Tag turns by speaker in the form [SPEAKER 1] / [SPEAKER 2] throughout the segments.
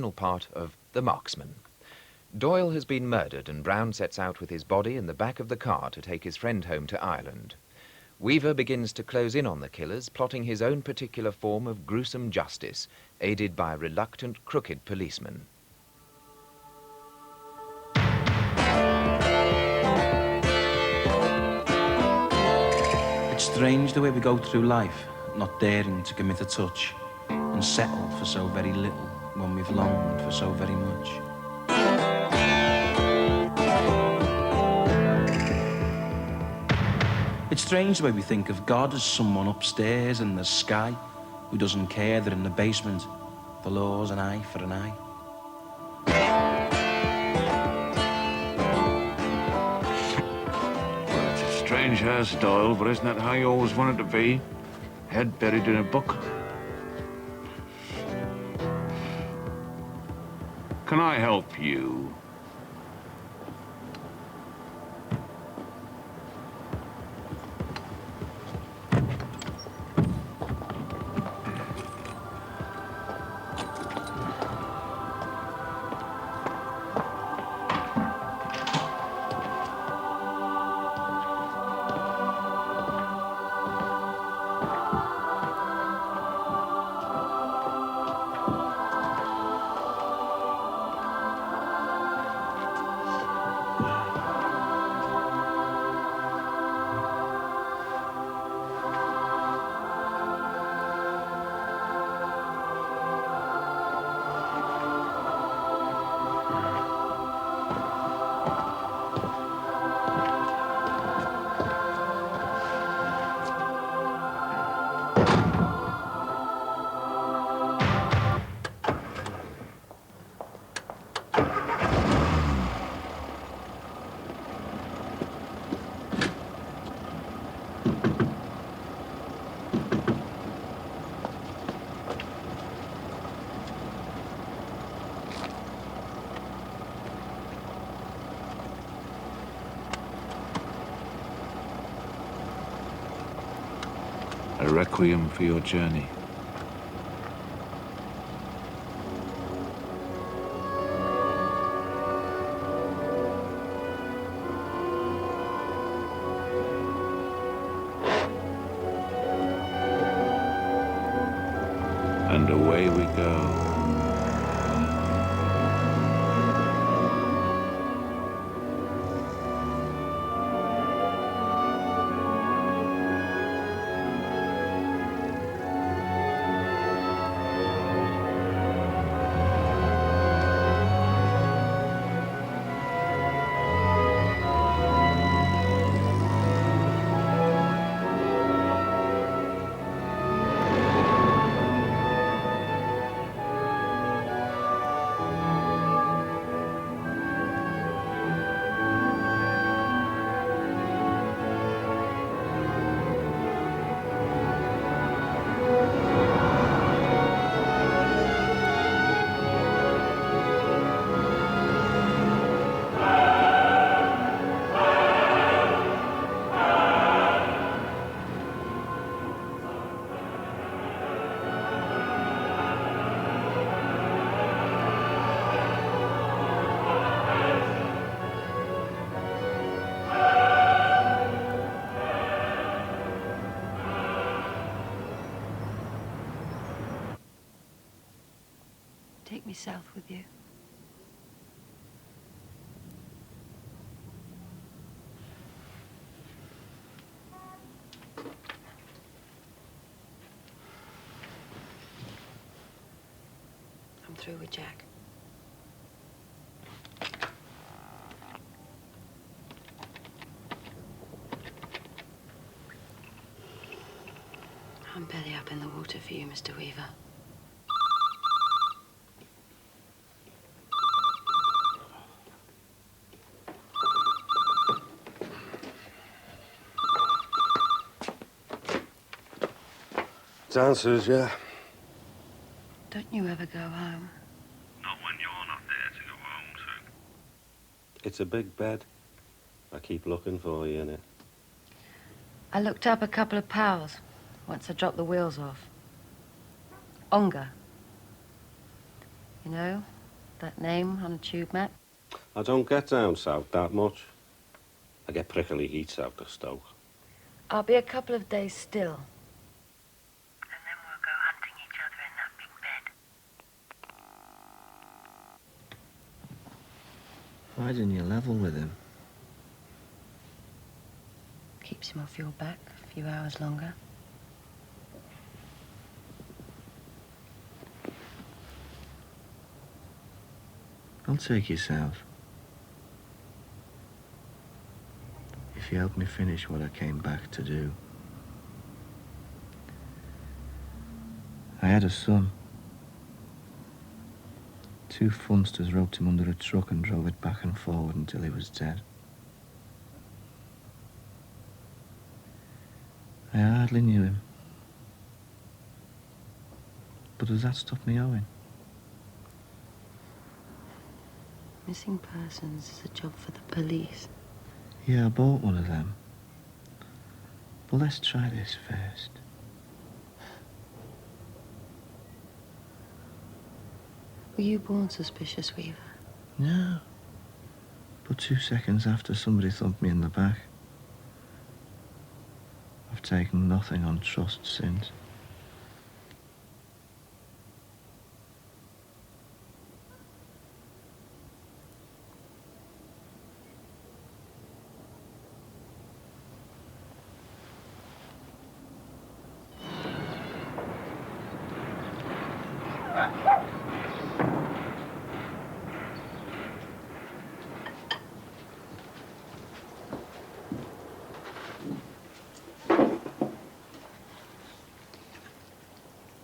[SPEAKER 1] final part of The Marksman. Doyle has been murdered and Brown sets out with his body in the back of the car to take his friend home to Ireland. Weaver begins to close in on the killers, plotting his own particular form of gruesome justice, aided by a reluctant, crooked policeman.
[SPEAKER 2] It's strange the way we go through life, not daring to commit a touch, and settle for so very little when we've longed for so very much. It's strange the way we think of God as someone upstairs in the sky who doesn't care that in the basement the law's an eye for an eye.
[SPEAKER 3] Well, it's a strange house, Doyle, but isn't that how you always wanted to be? Head buried in a book. Can I help you? A requiem for your journey. And away we go.
[SPEAKER 4] Take me south with you. I'm through with Jack. I'm belly up in the water for you, Mr. Weaver.
[SPEAKER 5] It answers, yeah.
[SPEAKER 4] Don't you ever go home?
[SPEAKER 6] Not when you're not there to go home to.
[SPEAKER 5] It's a big bed. I keep looking for you in it.
[SPEAKER 4] I looked up a couple of pals once I dropped the wheels off. Onga. You know, That name on a tube map?
[SPEAKER 5] I don't get down south that much. I get prickly heat south of Stoke.
[SPEAKER 4] I'll be a couple of days still.
[SPEAKER 7] And then we'll go hunting each other in that big bed.
[SPEAKER 2] Why didn't you level with him?
[SPEAKER 4] Keeps him off your back a few hours longer.
[SPEAKER 2] I'll take you south. If you help me finish what I came back to do. I had a son. 2 funsters roped him under a truck and drove it back and forward until he was dead. I hardly knew him. But does that stop me owing?
[SPEAKER 4] Missing persons is a job for the police.
[SPEAKER 2] Yeah, I bought one of them. But let's try this first.
[SPEAKER 4] Were you born suspicious, Weaver?
[SPEAKER 2] No. But 2 seconds after somebody thumped me in the back. I've taken nothing on trust since.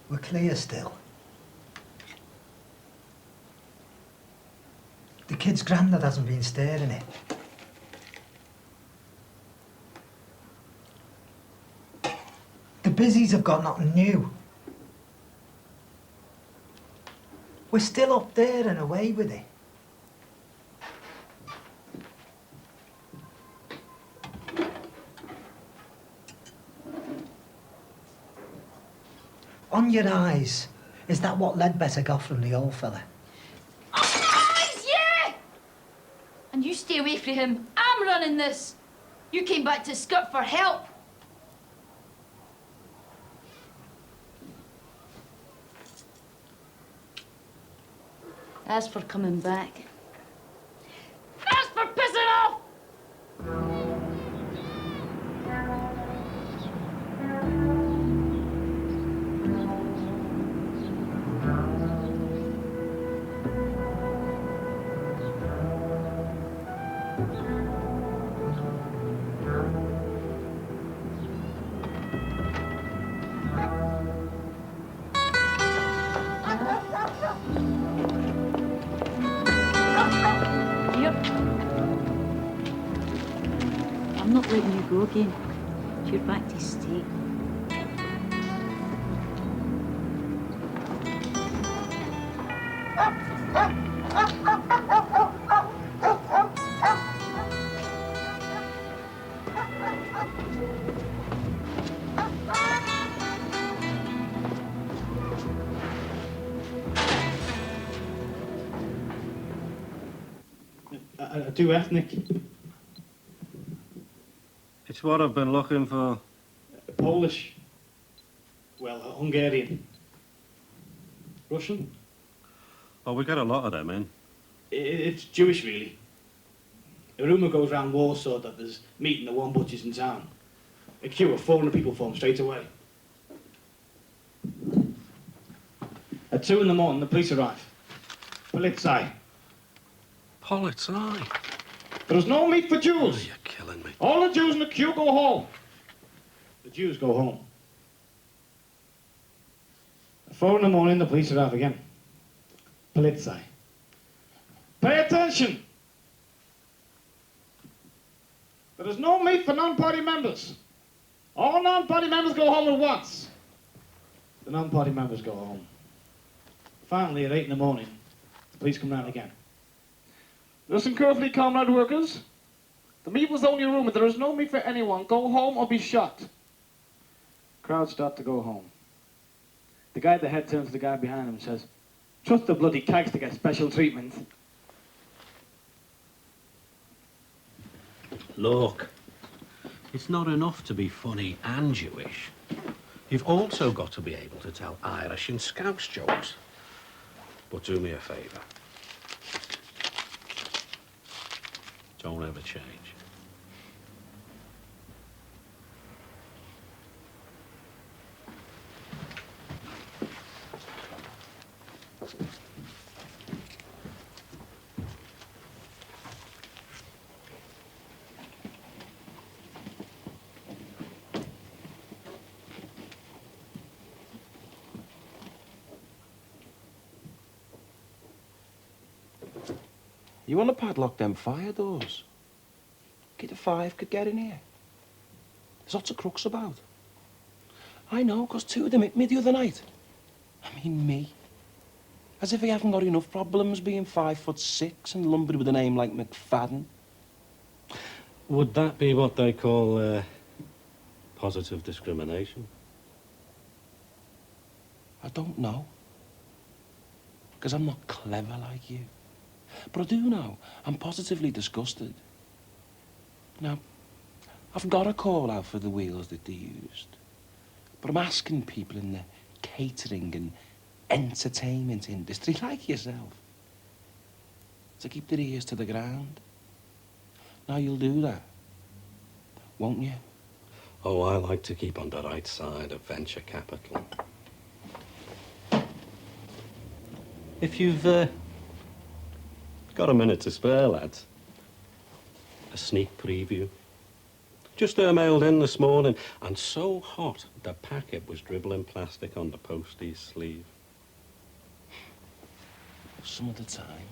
[SPEAKER 8] We're clear still. The kid's granddad hasn't been staring it. The busies have got nothing new. We're still up there and away with it. On your eyes, is that what Ledbetter got from the old fella?
[SPEAKER 9] Eyes, yeah! And you stay away from him. I'm running this. You came back to Scott for help. As for coming back, as for pissing off! I'm not letting you go again. You're back to stay.
[SPEAKER 10] I do ethnic.
[SPEAKER 5] It's what I've been looking for.
[SPEAKER 10] Polish. Well, Hungarian. Russian?
[SPEAKER 5] Oh, we got a lot of them in.
[SPEAKER 10] It's Jewish, really. A rumour goes round Warsaw that there's meeting the one butchers in town. A queue of 400 people form straight away. At 2 in the morning, the police arrive. Polizei.
[SPEAKER 5] Polizei?
[SPEAKER 10] There's no meat for Jews.
[SPEAKER 5] Oh, you're killing me.
[SPEAKER 10] All the Jews in the queue go home. The Jews go home. At 4 in the morning, the police arrive again. Polizei. Pay attention! There is no meat for non-party members. All non-party members go home at once. The non-party members go home. Finally, at 8 in the morning, the police come round again. Listen carefully, comrade workers. The meat was only a rumour. There is no meat for anyone. Go home or be shot. Crowds start to go home. The guy at the head turns to the guy behind him and says, Trust the bloody cags to get special treatment.
[SPEAKER 11] Look, it's not enough to be funny and Jewish. You've also got to be able to tell Irish and Scouse jokes. But do me a favour. Don't ever change.
[SPEAKER 2] You want to padlock them fire doors? Kid of 5 could get in here. There's lots of crooks about. I know, 'cause 2 of them hit me the other night. I mean, me. As if he haven't got enough problems being 5'6" and lumbered with a name like McFadden.
[SPEAKER 11] Would that be what they call positive discrimination?
[SPEAKER 2] I don't know. 'Cause I'm not clever like you. But I do know I'm positively disgusted. Now, I've got a call out for the wheels that they used. But I'm asking people in the catering and entertainment industry, like yourself, to keep their ears to the ground. Now you'll do that, won't you?
[SPEAKER 11] Oh, I like to keep on the right side of venture capital. If you've got a minute to spare, lads. A sneak preview. Just mailed in this morning, and so hot the packet was dribbling plastic on the postie's sleeve.
[SPEAKER 2] Some of the time.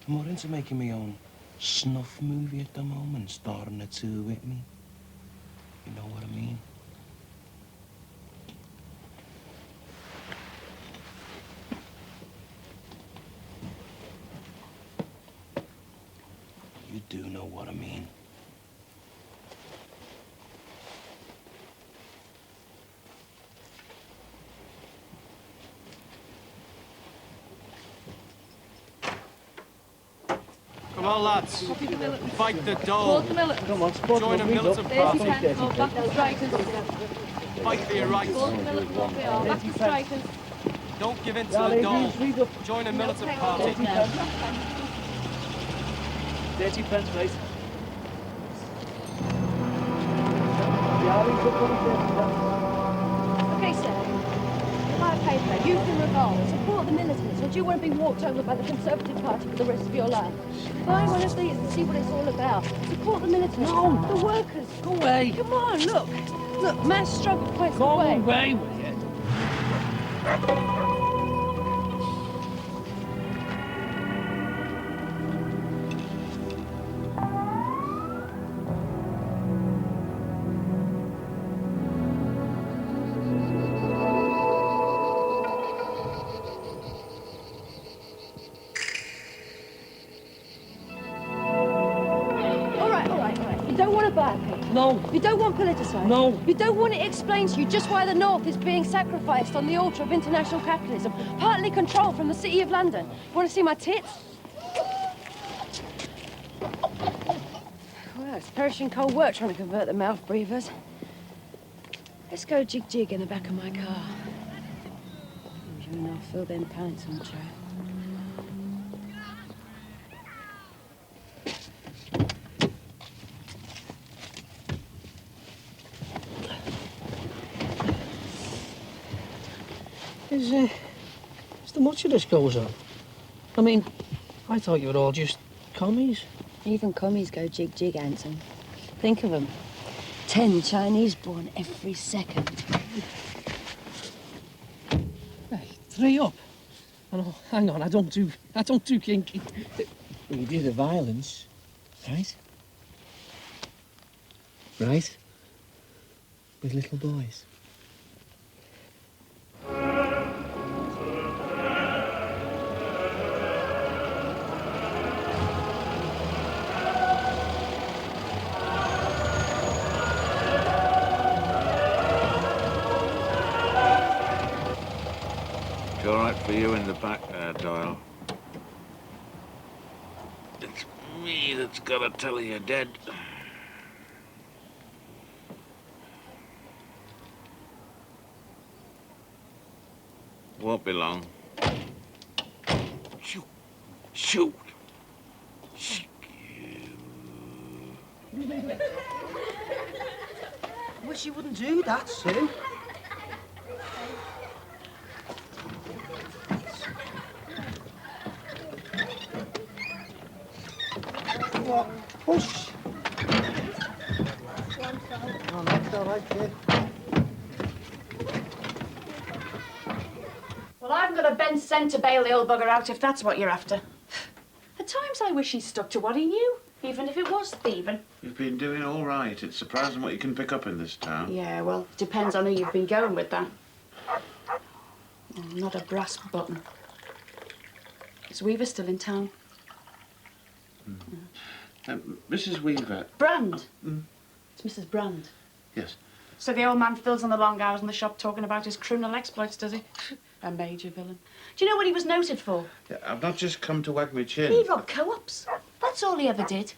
[SPEAKER 2] I'm more into making my own snuff movie at the moment, starring the 2 with me. You know what I mean? You do know what I mean.
[SPEAKER 12] Come on, lads. Fight the dole.
[SPEAKER 8] Come on,
[SPEAKER 12] Join a militant party.
[SPEAKER 9] Back to strikers.
[SPEAKER 12] Fight for your rights.
[SPEAKER 9] Back to strikers.
[SPEAKER 12] Don't give in to the dole. Join a militant party.
[SPEAKER 8] 30 pence, mate.
[SPEAKER 9] Okay, sir. My paper, you can revolt, support the militants, or do you want to be walked over by the Conservative Party for the rest of your life? Buy one of these and see what it's all about. Support the militants. No. The workers.
[SPEAKER 8] Go away.
[SPEAKER 9] Come on, look. Look, mass struggle points the
[SPEAKER 8] Go
[SPEAKER 9] way.
[SPEAKER 8] away with you.
[SPEAKER 9] No. You don't want politicised?
[SPEAKER 8] No.
[SPEAKER 9] You don't want it explained to you just why the North is being sacrificed on the altar of international capitalism, partly controlled from the City of London? You want to see my tits? Well, it's perishing cold work trying to convert the mouth breathers. Let's go jig in the back of my car. You and I'll fill them pants on track.
[SPEAKER 8] Is there much of this goes on? I mean, I thought you were all just commies.
[SPEAKER 9] Even commies go jig, Anson. Think of them. 10 Chinese born every second.
[SPEAKER 8] Hey, 3 up. Oh, hang on, I don't do kinky.
[SPEAKER 13] Well, you do the violence, right? Right? With little boys.
[SPEAKER 3] You all right for you in the back there, Doyle. It's me that's got to tell you you're dead. Won't be long. Shoot. Shoot.
[SPEAKER 8] Wish you wouldn't do that, Sue. What? Push. Oh, that's all right, kid.
[SPEAKER 9] Well, I haven't got a Ben's cent to bail the old bugger out if that's what you're after. At times I wish he stuck to what he knew, even if it was thieving.
[SPEAKER 3] You've been doing all right. It's surprising what you can pick up in this town.
[SPEAKER 9] Yeah, well, it depends on who you've been going with that. Oh, not a brass button. Is Weaver still in town?
[SPEAKER 3] Mrs. Weaver.
[SPEAKER 9] Brand. It's Mrs. Brand.
[SPEAKER 3] Yes.
[SPEAKER 9] So the old man fills in the long hours in the shop talking about his criminal exploits, does he? A major villain. Do you know what he was noted for?
[SPEAKER 3] Yeah, I've not just come to wag my chin.
[SPEAKER 9] He robbed co-ops. That's all he ever did.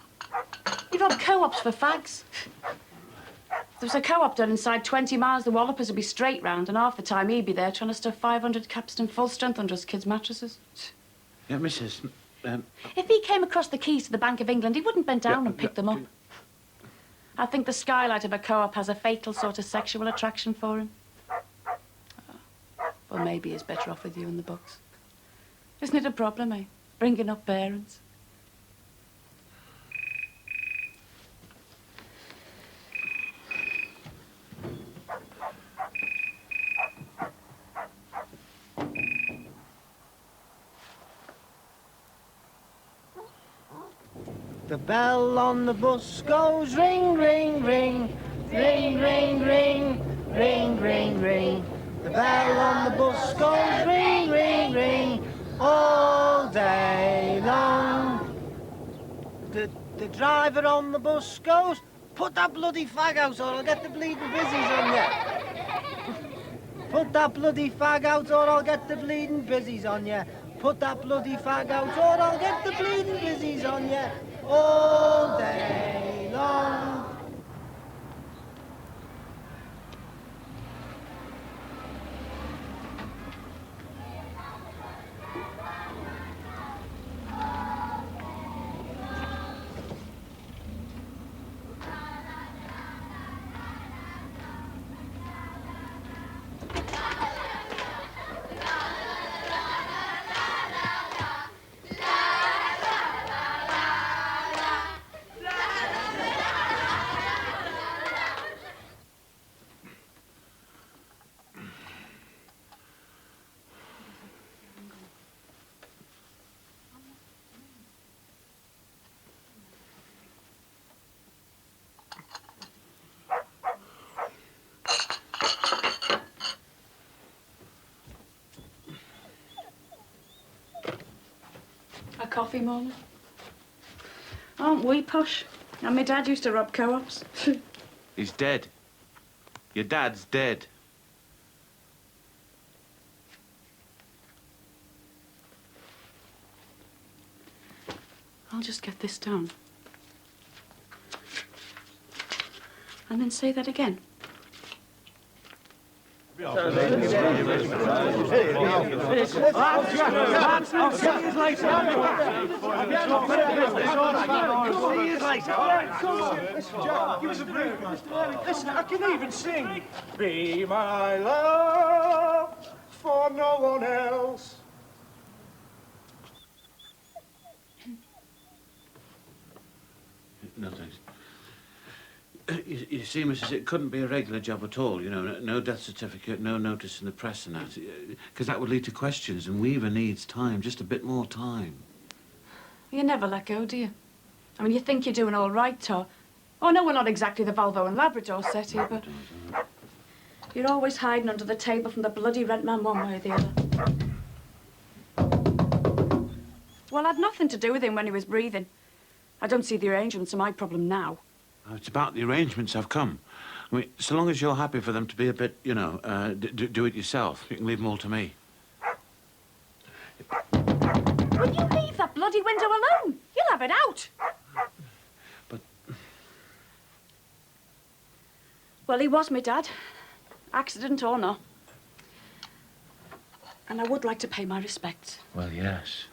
[SPEAKER 9] He robbed co-ops for fags. If there was a co-op done inside 20 miles, the wallopers would be straight round, and half the time he'd be there trying to stuff 500 Capstan full strength under his kids' mattresses.
[SPEAKER 3] Yeah, Mrs.
[SPEAKER 9] If he came across the keys to the Bank of England, he wouldn't bend down and pick them up. I think the skylight of a co-op has a fatal sort of sexual attraction for him. Well, maybe he's better off with you in the books. Isn't it a problem, eh? Bringing up parents.
[SPEAKER 8] The bell on the bus goes ring, ring, ring, ring, ring, ring, ring, ring, ring. The bell on the bus goes ring, ring, ring, all day long. The driver on the bus goes, put that bloody fag out or I'll get the bleeding busies on you. Put that bloody fag out or I'll get the bleeding busies on you. Put that bloody fag out or I'll get the bleeding busies on you. All day long.
[SPEAKER 9] A coffee moment. Aren't we posh? And my dad used to rob co-ops.
[SPEAKER 3] He's dead. Your dad's dead.
[SPEAKER 9] I'll just get this down. And then say that again.
[SPEAKER 10] Listen, I can even sing. Be my love for no one else.
[SPEAKER 3] No, thanks. You see, Mrs., it couldn't be a regular job at all, you know, no death certificate, no notice in the press and that, because that would lead to questions, and Weaver needs time, just a bit more time.
[SPEAKER 9] You never let go, do you? I mean, you think you're doing all right, Tor. Oh, no, we're not exactly the Volvo and Labrador set here, but you're always hiding under the table from the bloody rent man one way or the other. Well, I'd nothing to do with him when he was breathing. I don't see the arrangements are my problem now.
[SPEAKER 3] Oh, it's about the arrangements I've come. I mean, so long as you're happy for them to be a bit, you know, do it yourself. You can leave them all to me.
[SPEAKER 9] Will you leave that bloody window alone? You'll have it out.
[SPEAKER 3] But...
[SPEAKER 9] Well, he was my dad. Accident or not. And I would like to pay my respects.
[SPEAKER 3] Well, yes.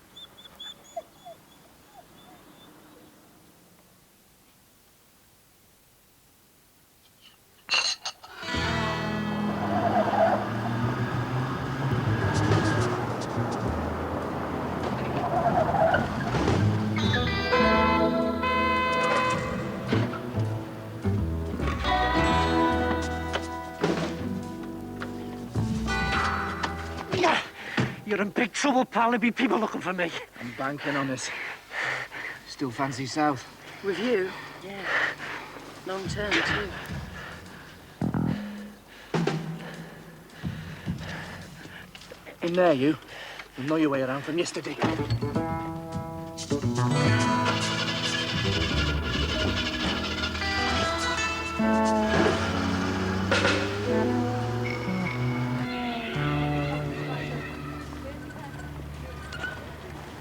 [SPEAKER 8] You're in big trouble, pal. There'll be people looking for me.
[SPEAKER 13] I'm banking on it. Still fancy South.
[SPEAKER 9] With you? Yeah. Long term, too.
[SPEAKER 8] In there, you. You know your way around from yesterday.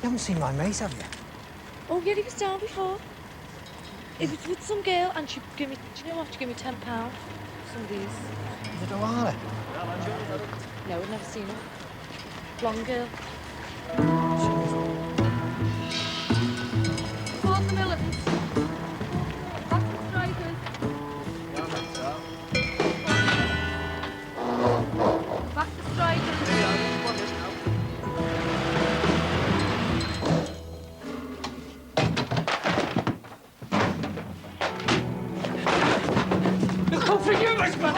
[SPEAKER 8] You haven't seen my mate, have you?
[SPEAKER 14] Oh, yeah, he was down before. It was with some girl, and she gave me, do you know what? She gave me £10. Some of these.
[SPEAKER 8] Is it a while?
[SPEAKER 14] No, I've never seen her. Blonde girl. Support the militants. Back the strikers. Back the strikers.
[SPEAKER 8] They'll come for you, Lisbon!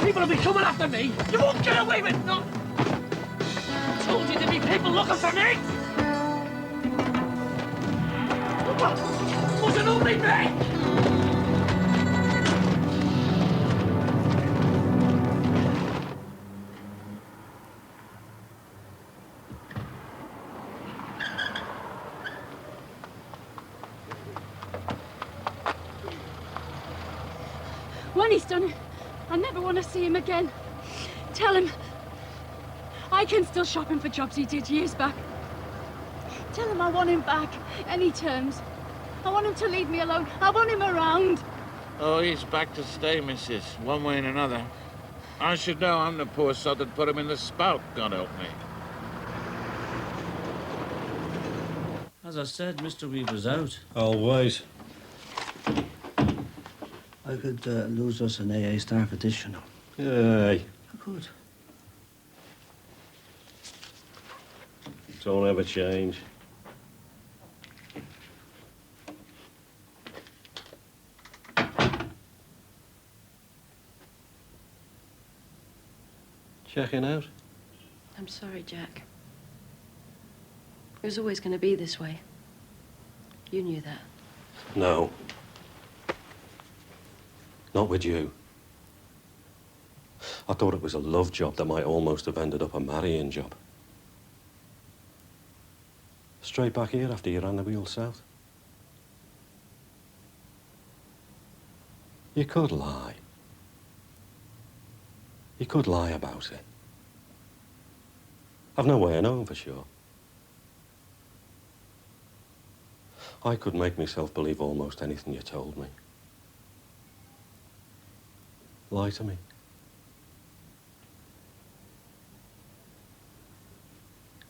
[SPEAKER 8] People will be coming after me! You won't get away with nothing! I told you there'd be people looking for me! What? Was it only me?
[SPEAKER 9] When he's done it, I never want to see him again. Tell him I can still shop him for jobs he did years back. Tell him I want him back, any terms. I want him to leave me alone. I want him around.
[SPEAKER 3] Oh, he's back to stay, missus, one way and another. I should know I'm the poor sod that put him in the spout, God help me.
[SPEAKER 15] As I said, Mr. Weaver's out.
[SPEAKER 11] Always.
[SPEAKER 15] I could lose us an AA staff additional.
[SPEAKER 11] Yay.
[SPEAKER 15] I could.
[SPEAKER 11] Don't ever change. Checking out?
[SPEAKER 4] I'm sorry, Jack. It was always going to be this way. You knew that.
[SPEAKER 11] No. Not with you. I thought it was a love job that might almost have ended up a marrying job. Straight back here after you ran the wheel south. You could lie. You could lie about it. I've no way of knowing for sure. I could make myself believe almost anything you told me. Lie to me.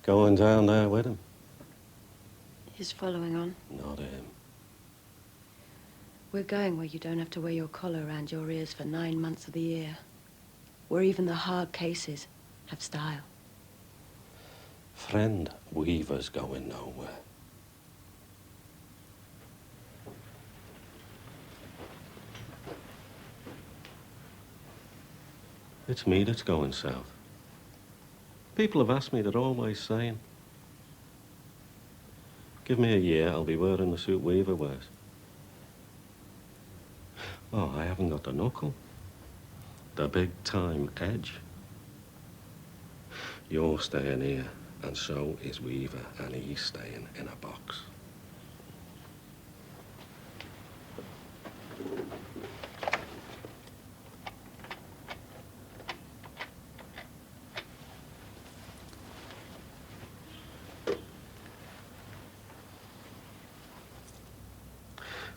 [SPEAKER 11] Going down there with him?
[SPEAKER 4] He's following on.
[SPEAKER 11] Not him.
[SPEAKER 4] We're going where you don't have to wear your collar around your ears for 9 months of the year. Where even the hard cases have style.
[SPEAKER 11] Friend Weaver's going nowhere. It's me that's going south. People have asked me, they're always saying, give me a year, I'll be wearing the suit Weaver wears. Oh, I haven't got the knuckle. The big time edge. You're staying here, and so is Weaver, and he's staying in a box.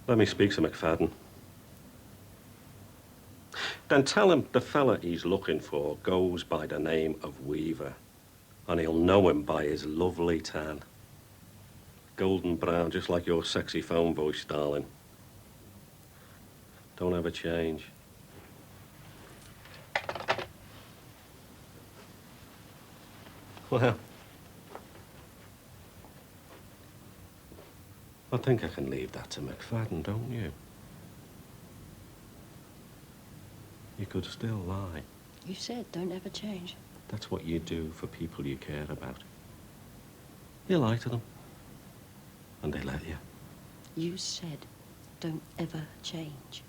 [SPEAKER 11] Let me speak to McFadden. Then tell him the fella he's looking for goes by the name of Weaver, and he'll know him by his lovely tan. Golden brown, just like your sexy phone voice, darling. Don't ever change. Well, I think I can leave that to McFadden, don't you? You could still lie.
[SPEAKER 4] You said don't ever change.
[SPEAKER 11] That's what you do for people you care about. You lie to them, and they let you.
[SPEAKER 4] You said don't ever change.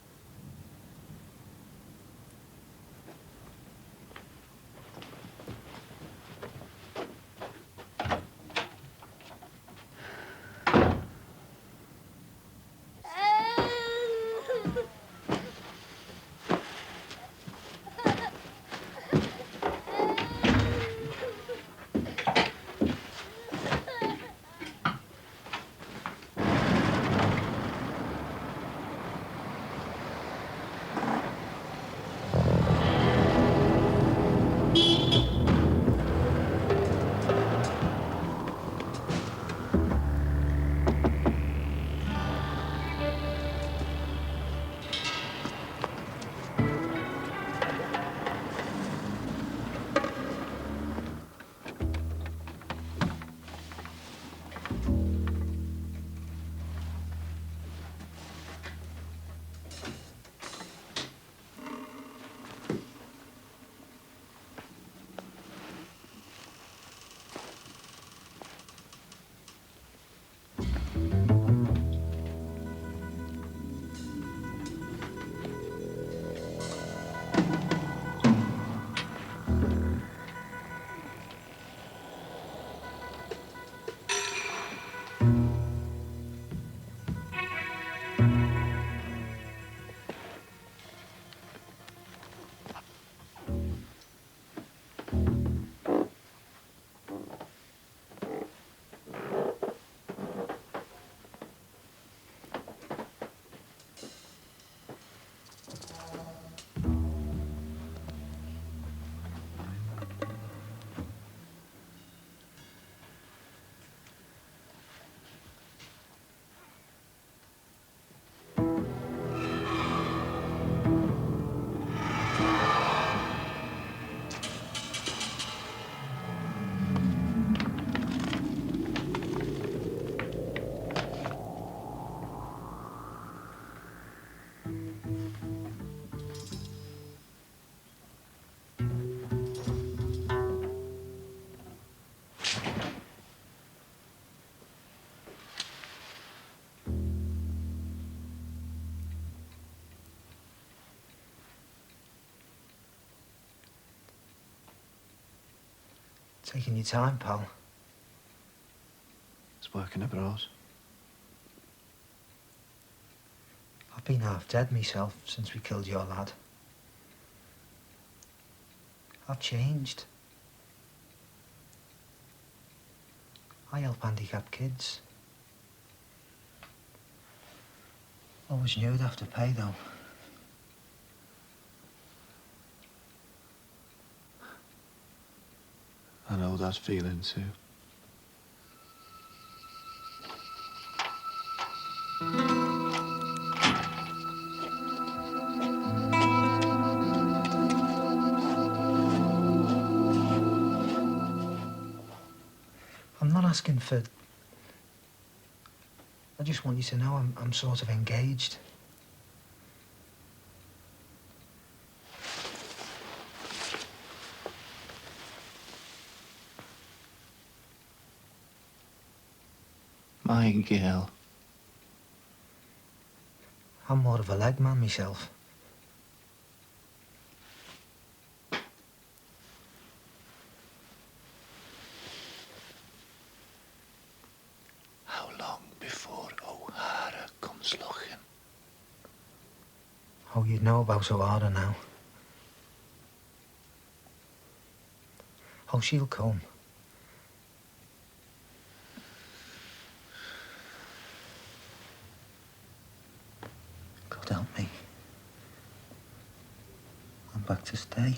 [SPEAKER 13] Taking your time, pal.
[SPEAKER 16] It's working abroad.
[SPEAKER 13] I've been half dead myself since we killed your lad. I've changed. I help handicapped kids. Always knew I'd have to pay, though.
[SPEAKER 16] I know that feeling too.
[SPEAKER 13] I'm not asking for... I just want you to know I'm sort of engaged.
[SPEAKER 16] My girl.
[SPEAKER 13] I'm more of a leg man myself.
[SPEAKER 16] How long before O'Hara comes looking?
[SPEAKER 13] Oh, you'd know about O'Hara now. Oh, she'll come.
[SPEAKER 17] God help me. I'm back to stay.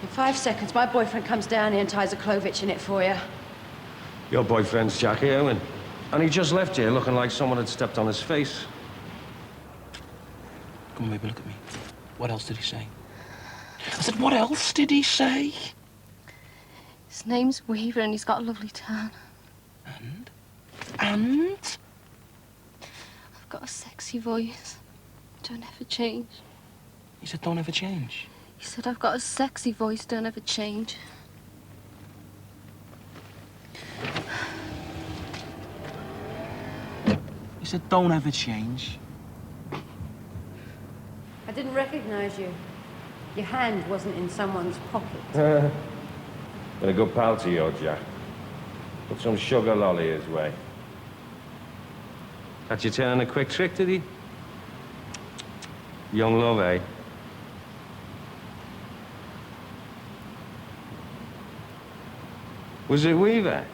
[SPEAKER 4] In 5 seconds, my boyfriend comes down here and ties a Clovitch in it for you.
[SPEAKER 2] Your boyfriend's Jackie Owen. And he just left here looking like someone had stepped on his face. Come on, baby, look at me. What else did he say? I said, what else did he say?
[SPEAKER 9] His name's Weaver and he's got a lovely tan.
[SPEAKER 2] And? And?
[SPEAKER 9] I've got a sexy voice. Don't ever change.
[SPEAKER 2] He said, don't ever change.
[SPEAKER 9] He said, I've got a sexy voice, don't ever change.
[SPEAKER 2] He said, don't ever change.
[SPEAKER 4] I didn't recognize you. Your hand wasn't in someone's pocket.
[SPEAKER 2] Been a good pal to you, Jack. Put some sugar lolly his way. Had you turning a quick trick, did he? Young love, eh? Was it Weaver?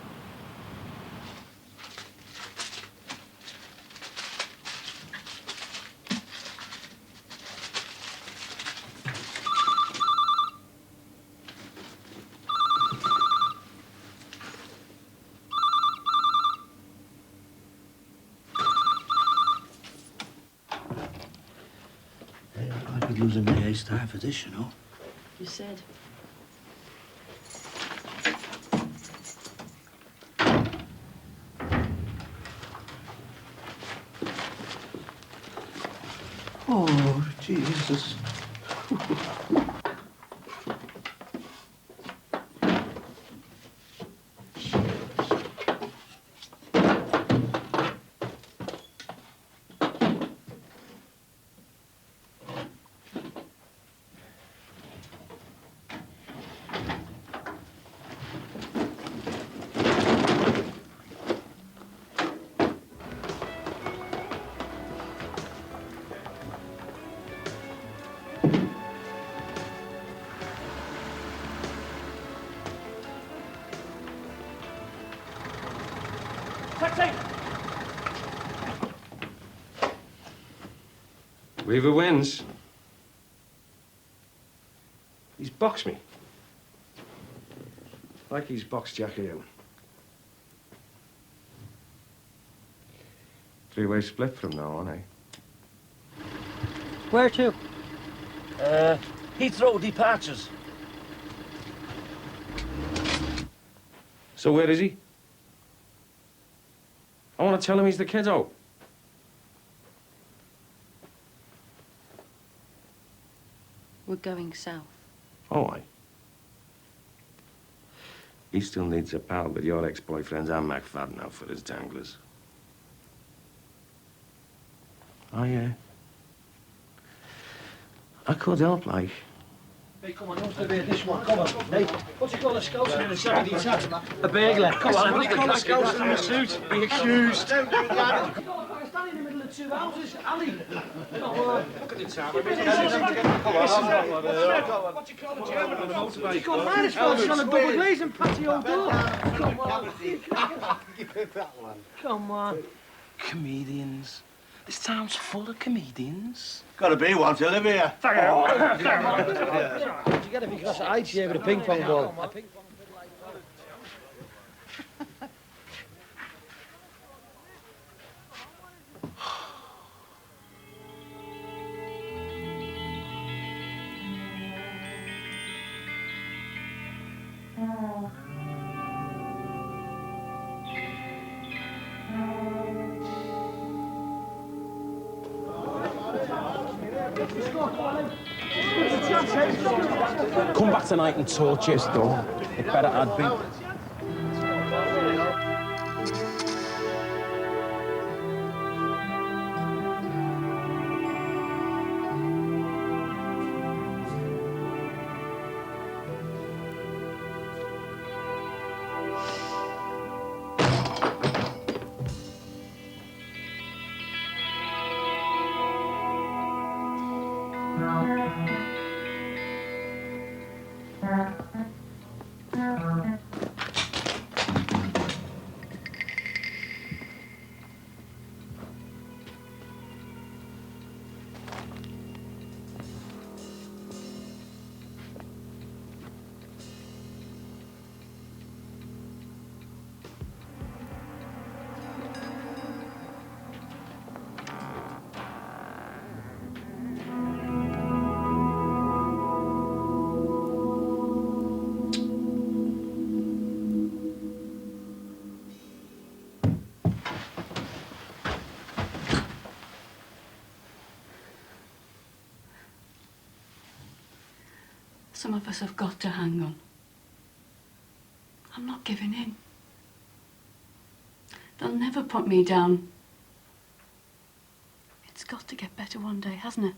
[SPEAKER 17] I'd be losing my A-star for this, you know.
[SPEAKER 4] You said.
[SPEAKER 17] Oh, Jesus.
[SPEAKER 2] Weaver wins. He's boxed me. Like he's boxed Jackie Owen. Three-way split from now on, eh?
[SPEAKER 18] Where to? Heathrow departures.
[SPEAKER 2] So where is he? I want to tell him he's the kiddo.
[SPEAKER 4] We're going south.
[SPEAKER 2] Oh, aye. He still needs a pal, but your ex-boyfriend's a McFadden now for his danglers. Oh, yeah. I could help, like.
[SPEAKER 18] Hey, come on, what's the beer? This one, come on. Hey, what do you call a scouser in a 70s hat? A burglar. Come on, what do you call a scouser in a suit? Be accused. Don't do that. I stand in the middle of two houses, alley. Come on. Look at the time. What do you call a German on a motorbike? What do you call minus forces on a double glazing patio door? Come on.
[SPEAKER 17] Give it that one.
[SPEAKER 18] Come on. Comedians. This town's full of comedians.
[SPEAKER 17] Gotta be one to live here.
[SPEAKER 18] Did you get it because I cheer with a ping pong ball?
[SPEAKER 2] Come back tonight and torture your done. It better had been.
[SPEAKER 19] Some of us have got to hang on. I'm not giving in. They'll never put me down. It's got to get better one day, hasn't it?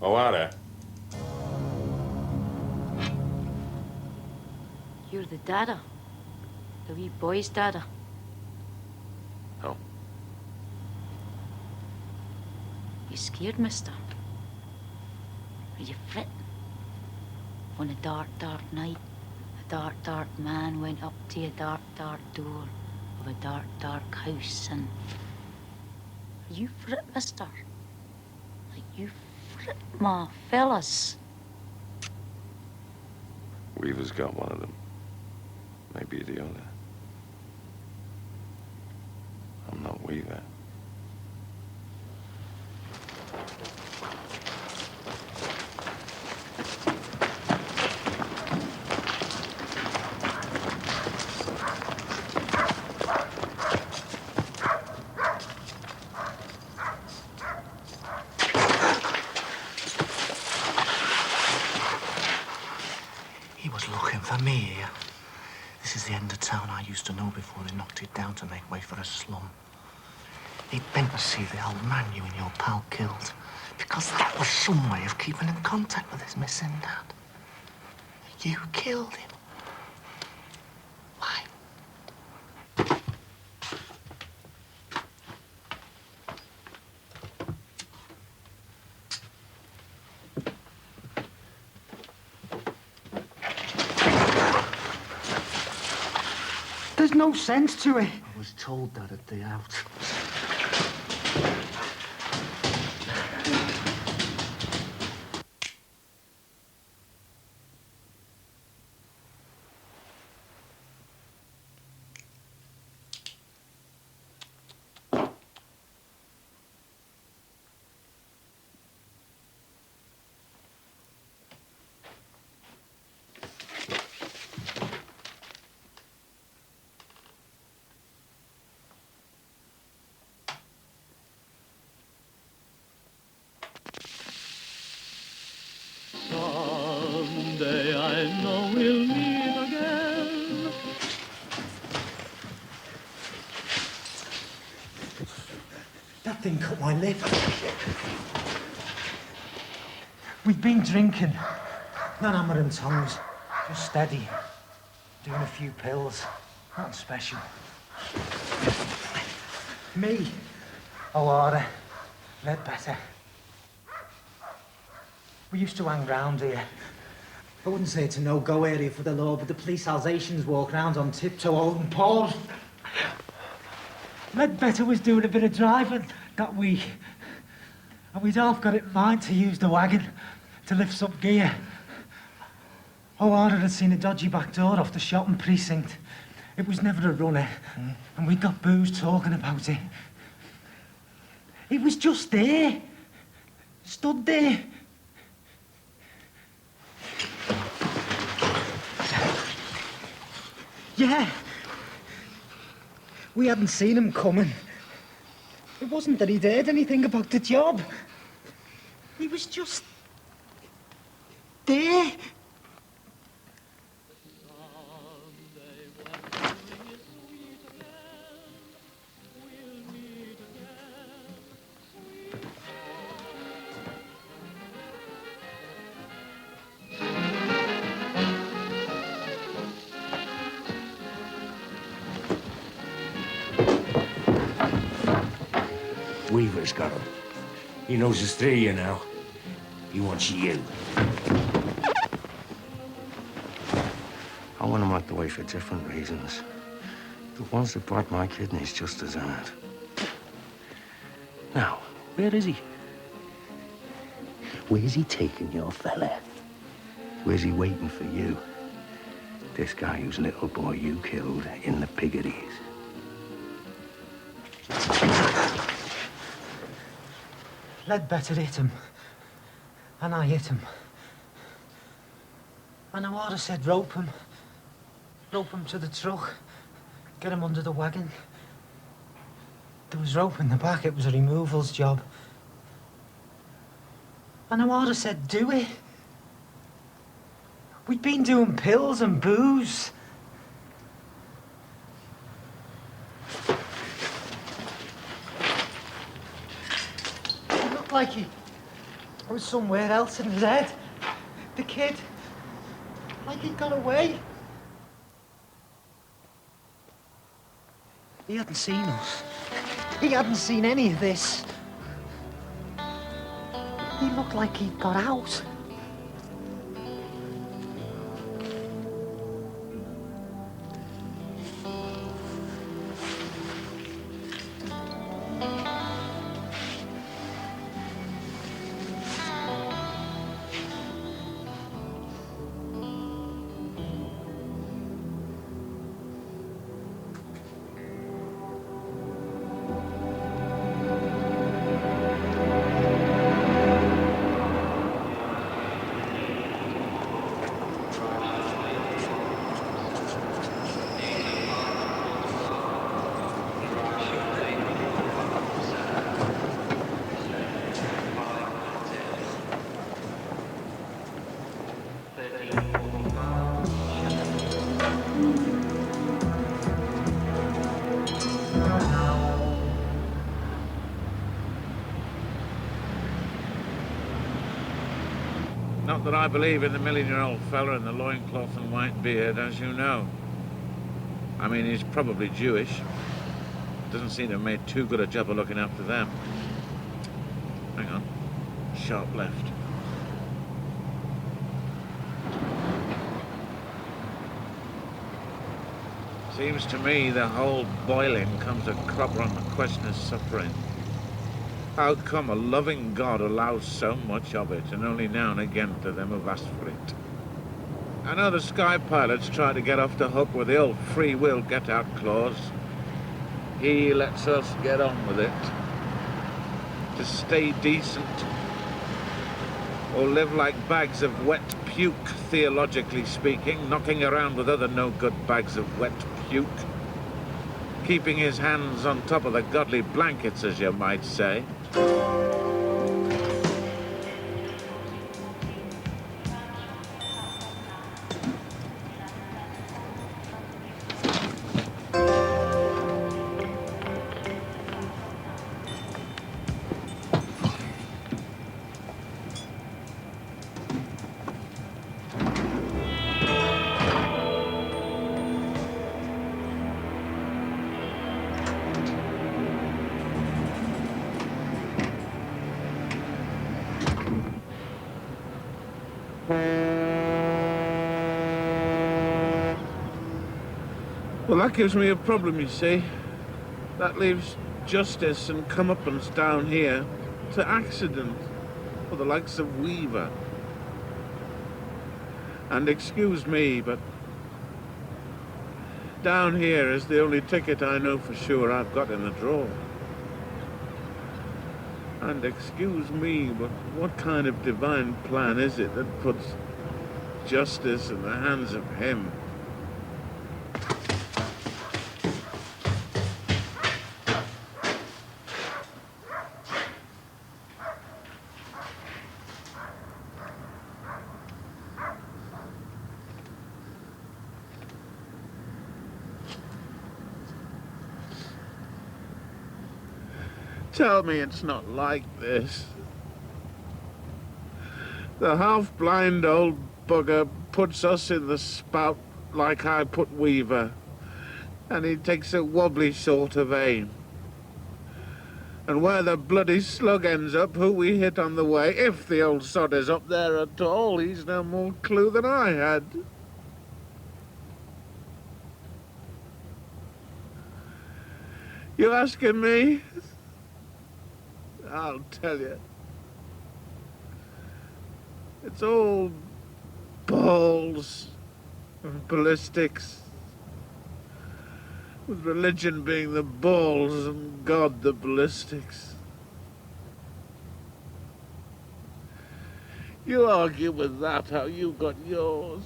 [SPEAKER 2] Oh, are there?
[SPEAKER 4] You're the dada. The wee boy's dada.
[SPEAKER 2] No.
[SPEAKER 4] You scared, mister? Are you fretting? On a dark, dark night, a dark, dark man went up to a dark, dark door of a dark, dark house, and... Are you fret, mister? Like you fret, ma fellas?
[SPEAKER 2] Weaver's got one of them. Maybe the other. I'm not Weaver.
[SPEAKER 13] He was looking for me here. This is the end of town I used to know before they knocked it down to make way for a slum. He'd been to see the old man you and your pal killed, because that was some way of keeping in contact with his missing dad. You killed him. Why?
[SPEAKER 18] There's no sense to it.
[SPEAKER 13] I was told that at the out.
[SPEAKER 20] Someday I know we'll meet again.
[SPEAKER 18] That thing cut my lip. We've been drinking. Not hammering tongues. Just steady. Doing a few pills. Nothing special. Me. O'Hara. Ledbetter. We used to hang round here. I wouldn't say it's a no-go area for the law, but the police Alsatians walk around on tiptoe holding paws. Ledbetter was doing a bit of driving that week. And we'd half got it in mind to use the wagon to lift some gear. O'Hara had seen a dodgy back door off the shopping precinct. It was never a runner, and we got booze talking about it. It was just there. Stood there. Yeah. We hadn't seen him coming. It wasn't that he'd heard anything about the job. He was just... there.
[SPEAKER 17] Weaver's got him. He knows there's three of you now. He wants you.
[SPEAKER 13] when I'm locked away for different reasons. The ones that brought my kidneys just as hard. Now, where is he? Where's he taking your fella? Where's he waiting for you? This guy whose little boy you killed in the piggeries.
[SPEAKER 8] Ledbetter hit him. And I hit him. And I ought to said rope him. Rope him to the truck. Get him under the wagon. There was rope in the back. It was a removals job. And I ought to said do it. We'd been doing pills and booze. It looked like he was somewhere else in his head. The kid. Like he'd got away. He hadn't seen us. He hadn't seen any of this. He looked like he'd got out.
[SPEAKER 3] Not that I believe in the million-year-old fella in the loincloth and white beard, as you know. I mean, he's probably Jewish. Doesn't seem to have made too good a job of looking after them. Hang on. Sharp left. Seems to me the whole boiling comes a cropper on the question of suffering. How come a loving God allows so much of it, and only now and again to them who've asked for it? I know the sky pilots try to get off the hook with the old free will get-out clause. He lets us get on with it. To stay decent, or live like bags of wet puke, theologically speaking, knocking around with other no-good bags of wet puke, keeping his hands on top of the godly blankets, as you might say. Well, that gives me a problem, you see. That leaves justice and comeuppance down here to accident for the likes of Weaver. And excuse me, but down here is the only ticket I know for sure I've got in the drawer. And excuse me, but what kind of divine plan is it that puts justice in the hands of him? Tell me it's not like this. The half-blind old bugger puts us in the spout like I put Weaver, and he takes a wobbly sort of aim. And where the bloody slug ends up, who we hit on the way, if the old sod is up there at all, he's no more clue than I had. You asking me? I'll tell you. It's all balls and ballistics. With religion being the balls and God the ballistics. You argue with that how you got yours.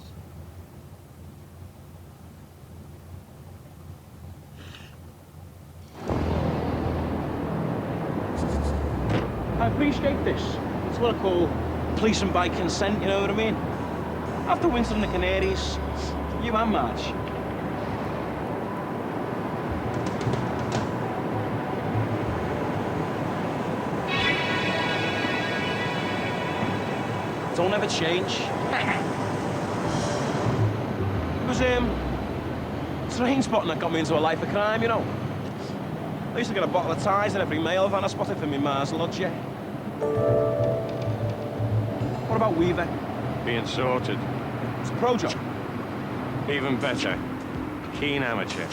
[SPEAKER 2] I appreciate this. It's what I call policing by consent, you know what I mean? After Winston and the Canaries, you and Marge. Don't ever change. It was, train spotting that got me into a life of crime, you know. I used to get a bottle of ties in every mail van I spotted for me Mars lodger. What about Weaver?
[SPEAKER 11] Being sorted.
[SPEAKER 2] It's a pro job.
[SPEAKER 11] Even better. Keen amateur.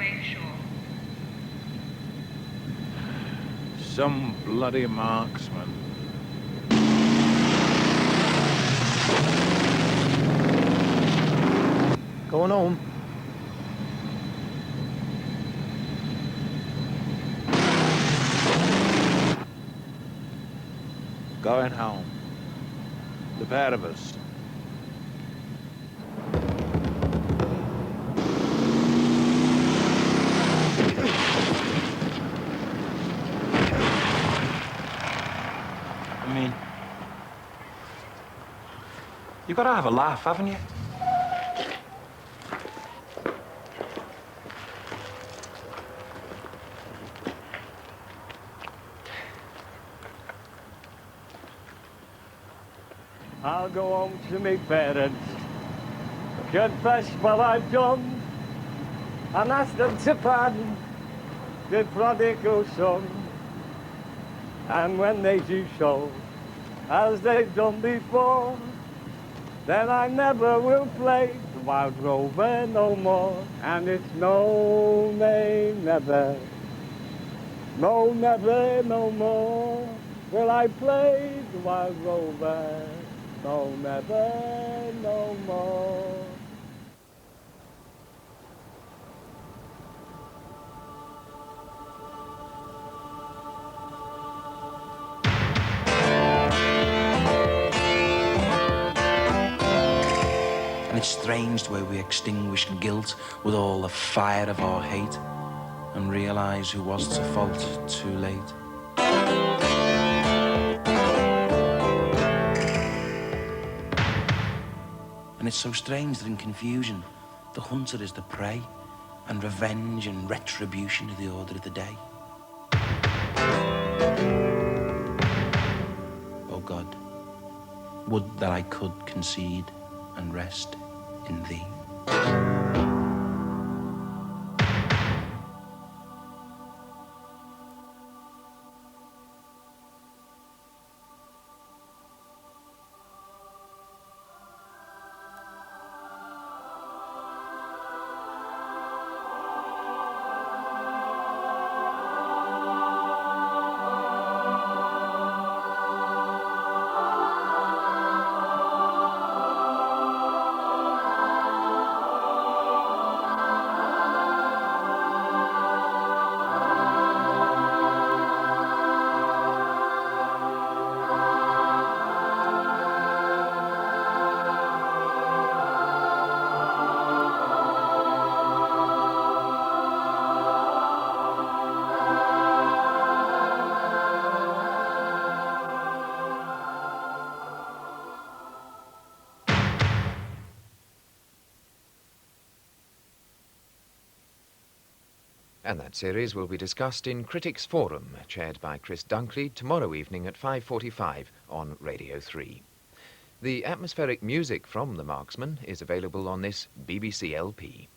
[SPEAKER 7] away shore.
[SPEAKER 3] Some bloody marksman.
[SPEAKER 8] Going home.
[SPEAKER 3] Going home. The pair of us.
[SPEAKER 2] I mean, you've got to have a laugh, haven't you?
[SPEAKER 21] I'll go home to me parents, confess what I've done, and ask them to pardon the prodigal son. And when they do so, as they've done before, then I never will play the wild rover no more. And it's no, nay, never, no, never, no more will I play the wild rover. No, never, no more.
[SPEAKER 2] And it's strange the way we extinguish guilt with all the fire of our hate and realise who was to fault too late. And it's so strange that in confusion, the hunter is the prey, and revenge and retribution are the order of the day. Oh God, would that I could concede and rest in thee.
[SPEAKER 1] And that series will be discussed in Critics Forum, chaired by Chris Dunkley, tomorrow evening at 5:45 on Radio 3. The atmospheric music from The Marksman is available on this BBC LP.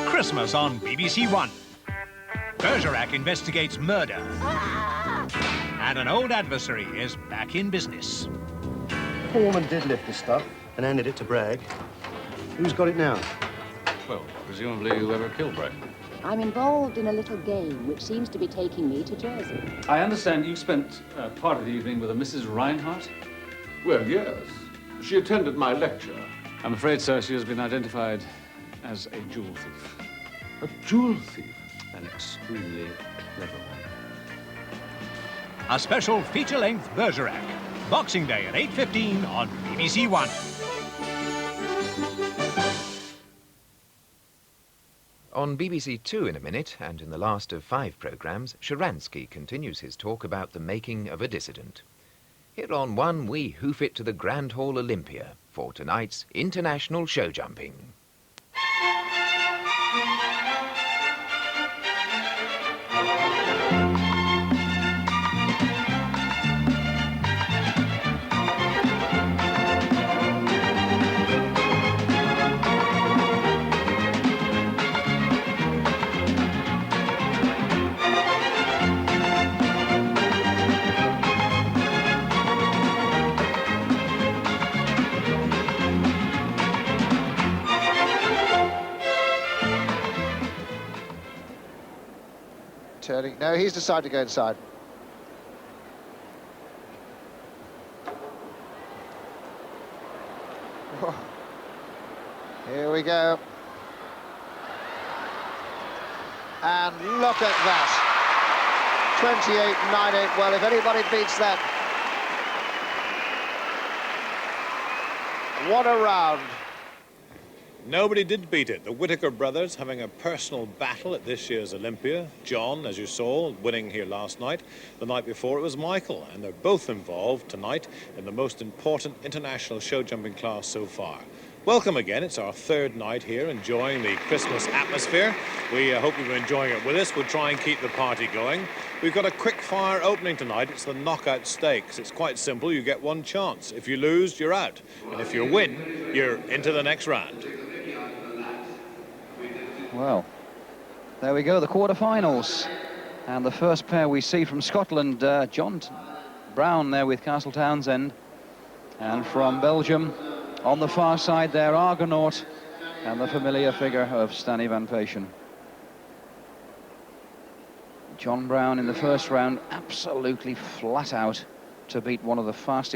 [SPEAKER 22] Christmas on BBC One. Bergerac investigates murder. And an old adversary is back in business.
[SPEAKER 17] Foreman did lift the stuff and handed it to Bragg. Who's got it now?
[SPEAKER 23] Well, presumably whoever killed Bragg.
[SPEAKER 24] I'm involved in a little game which seems to be taking me to Jersey.
[SPEAKER 15] I understand you spent part of the evening with a Mrs. Reinhardt?
[SPEAKER 23] Well, yes. She attended my lecture.
[SPEAKER 15] I'm afraid, sir, she has been identified as a jewel thief.
[SPEAKER 23] A jewel thief?
[SPEAKER 15] An extremely clever one.
[SPEAKER 22] A special feature-length Bergerac. Boxing Day at 8:15 on BBC One.
[SPEAKER 1] On BBC Two in a minute, and in the last of 5 programmes, Sharansky continues his talk about the making of a dissident. Here on One, we hoof it to the Grand Hall Olympia for tonight's International Show Jumping.
[SPEAKER 5] No, he's decided to go inside. Here we go. And look at that. 28.98. Well, if anybody beats that. What a round.
[SPEAKER 6] Nobody did beat it. The Whittaker brothers having a personal battle at this year's Olympia. John, as you saw, winning here last night. The night before it was Michael, and they're both involved tonight in the most important international show jumping class so far. Welcome again. It's our third night here enjoying the Christmas atmosphere. We hope you've been enjoying it with us. We'll try and keep the party going. We've got a quick fire opening tonight. It's the knockout stakes. It's quite simple. You get one chance. If you lose, you're out. And if you win, you're into the next round.
[SPEAKER 10] Well, there we go, the quarterfinals. And the first pair we see from Scotland, John Brown there with Castle Townsend. And from Belgium, on the far side there, Argonaut, and the familiar figure of Stanley Van Payschen. John Brown in the first round, absolutely flat out to beat one of the fastest